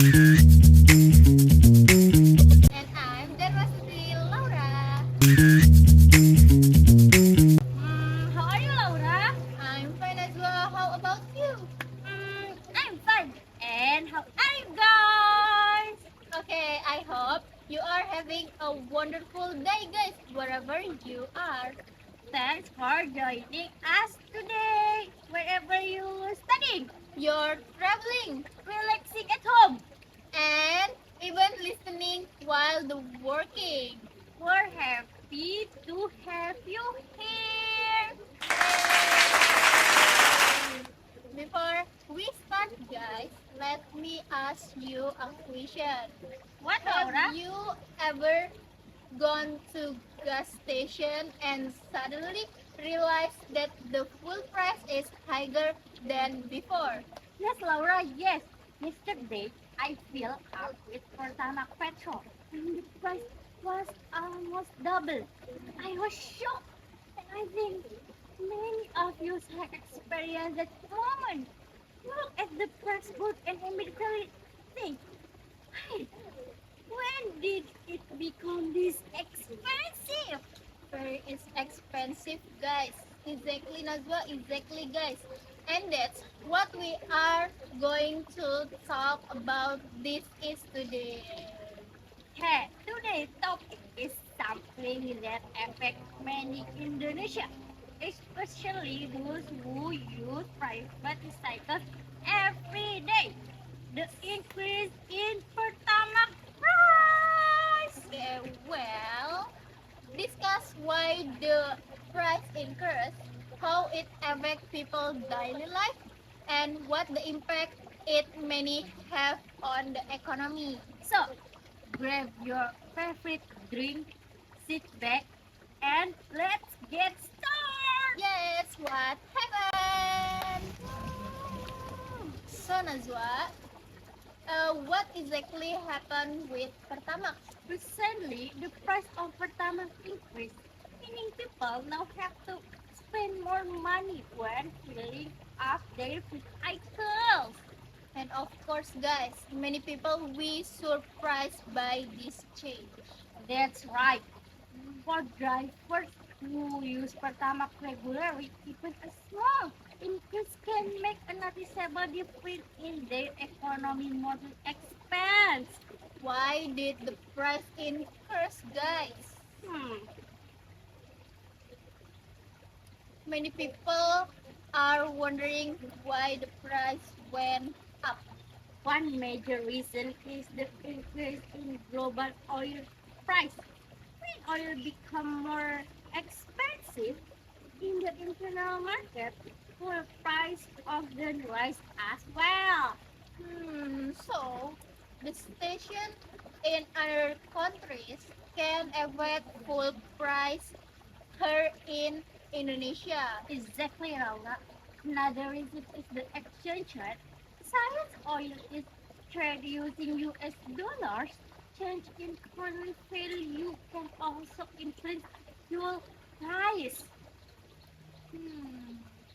And I'm Darwasti Laura. How are you, Laura? I'm fine as well. How about you? I'm fine. And how are you guys? Okay, I hope you are having a wonderful day, guys, wherever you are. Thanks for joining us today. Wherever you studying, You're traveling relaxing at home, and even listening while the working. we're happy to have you here. Before we start, guys, let me ask you a question. What, Have Laura? you ever gone to gas station and suddenly realized that the full price is higher than before? Yes, Laura, yes. Yesterday, I filled up with Pertamax petrol and the price was almost double. I was shocked and I think many of you have experienced that moment. Look at the price book and immediately think, hey, when did it become this expensive? Very is expensive, guys. Exactly, Nazwa. Exactly, guys. And that's what we are going to talk about this is today. Hey, today's topic is something that affects many Indonesia, especially those who use private cycles every day. The increase in Pertamax price. Okay, well, discuss why the price increase, how it affects people's daily life, and what the impact it may have on the economy. So, grab your favorite drink, sit back, and let's get started. Yes, what happened? So Nazwa, what exactly happened with Pertamax? Recently, the price of Pertamax increased, meaning people now have to spend more money when filling up their vehicles. And of course, guys, many people we surprised by this change. That's right. For drivers who use Pertamax regularly, even a small increase can make a noticeable difference in their economy model expense. Why did the price increase, guys? Hmm. Many people are wondering why the price went up. One major reason is the increase in global oil price. When oil become more expensive in the internal market, fuel price often rise as well. So the station in other countries can affect full price here in Indonesia. Exactly, Laura. Another reason is the exchange rate. Since oil is traded using US dollars, change in currency value can also influence fuel price.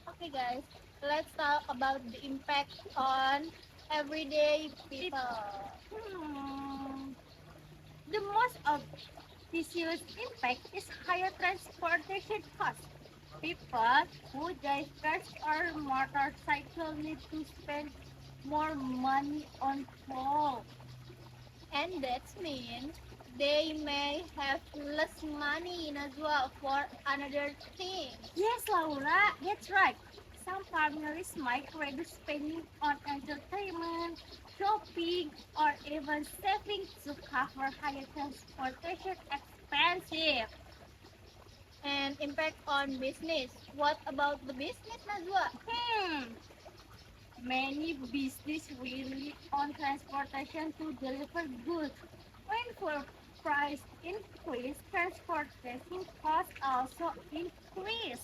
Okay, guys, let's talk about the impact on everyday people. Hmm. The most obvious impact is higher transportation costs. People who drive cars or motorcycle need to spend more money on fuel. And that means they may have less money in as well for another thing. Yes, Laura, that's right. Some families might reduce spending on entertainment, shopping, or even saving to cover higher transportation expenses. And impact on business. What about the business, Najwa? Hmm. Many businesses rely on transportation to deliver goods. When fuel price increase, transportation costs also increase.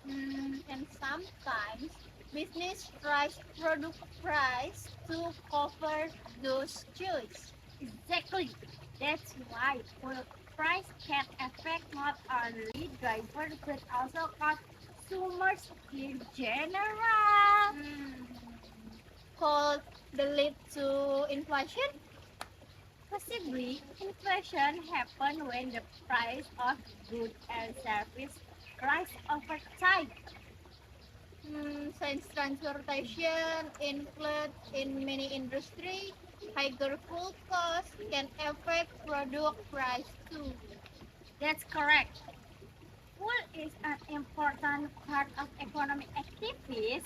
And sometimes business tries product price to cover those choice. Exactly. That's why fuel price can affect not only drivers but also consumers in general. Could that lead to inflation? Possibly, inflation happens when the price of goods and services rise over time. Since transportation influence in many industries, higher fuel costs can affect product price too. That's correct. Food is an important part of economic activities,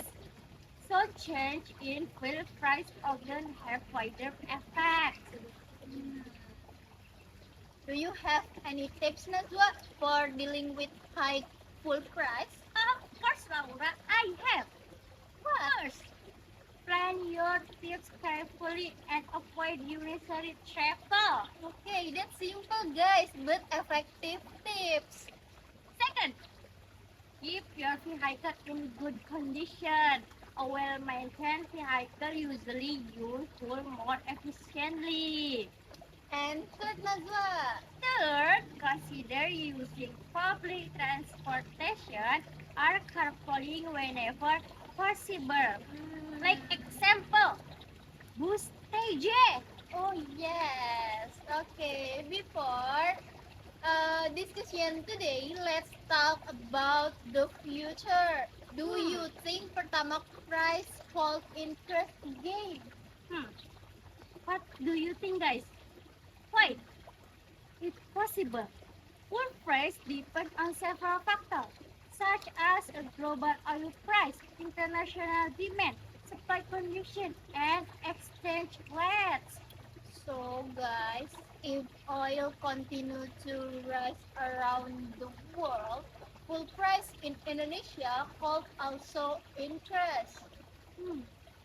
so change in fuel price often have wider effects. Hmm. Do you have any tips, Najwa, for dealing with high fuel price? Of course, Laura, I have. First, plan your trips carefully and avoid unnecessary travel. Okay, that's simple, guys, but effective tips. Second, keep your vehicle in good condition. A well-maintained vehicle usually use fuel more efficiently. And third, Najwa. Third, consider using public transportation or carpooling whenever possible. Like example, bus TJ. Oh yes. Okay. Before discussion today, let's talk about the future. Do you think Pertamax price will increase again? Hmm. What do you think, guys? Why? It's possible. Food price depends on several factors, such as a global oil price, international demand, supply conditions, and exchange rates. So guys, if oil continue to rise around the world, full price in Indonesia could also increase. Hmm.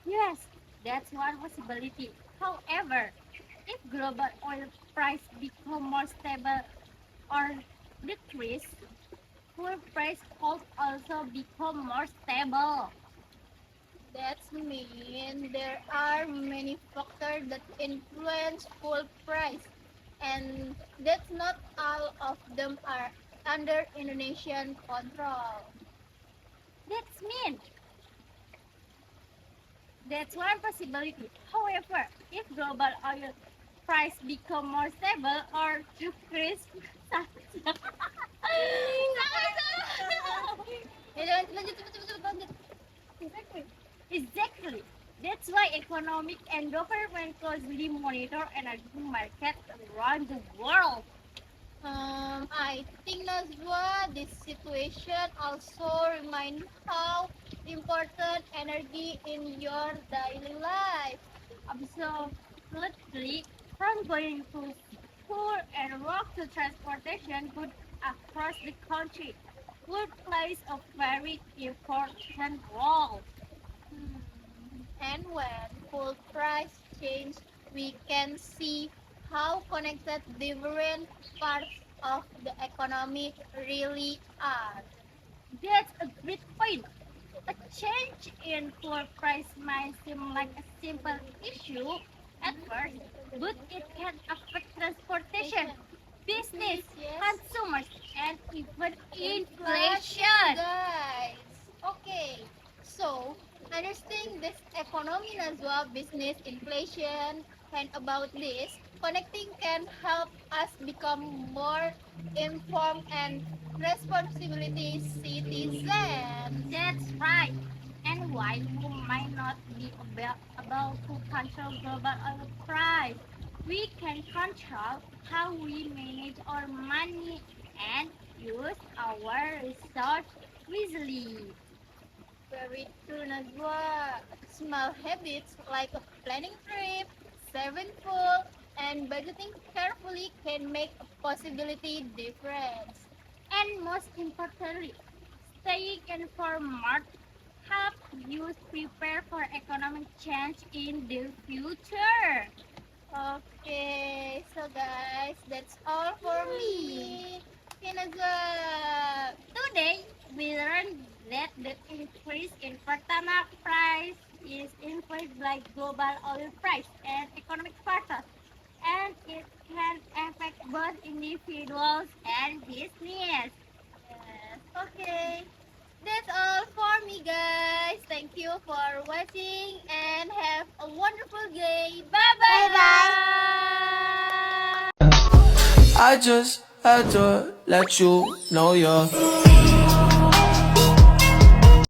Yes, that's one possibility. However, if global oil price become more stable or decrease, food price could also become more stable. That means there are many factors that influence full price, and that's not all of them are under Indonesian control. That's mean. That's one possibility. However, if global oil price become more stable or decrease, Ya, lanjut, cepet, lanjut. Exactly. exactly. That's why economic and government closely monitor energy market around the world. I think Nazwa, this situation also reminds how important energy in your daily life. Absolutely, from going to school and work to transportation goods across the country, food plays a very important role. Hmm. And when full price change, we can see how connected different parts of the economy really are. That's a great point. A change in floor price might seem like a simple issue at first, but it can affect transportation, business, Yes. consumers, and even Inflation, inflation. guys. Okay, so understanding this economy as well, business, inflation, and about this, connecting can help us become more informed and responsibility citizens. That's right. And while we might not be able to control global oil price, we can control how we manage our money and use our resources wisely. Very true, Najwa. Small habits like a planning trip, saving food, and budgeting carefully can make a possibility difference. And most importantly, staying informed help you prepare for economic change in the future. Okay, so guys, that's all for me. Okay, Najwa. Today, we learned that the increase in Pertamax price is influenced by global oil price and economic factors, and it can affect both individuals and business. Yes, okay. That's all for me, guys. Thank you for watching and have a wonderful day. Bye bye. I just had to let you know you're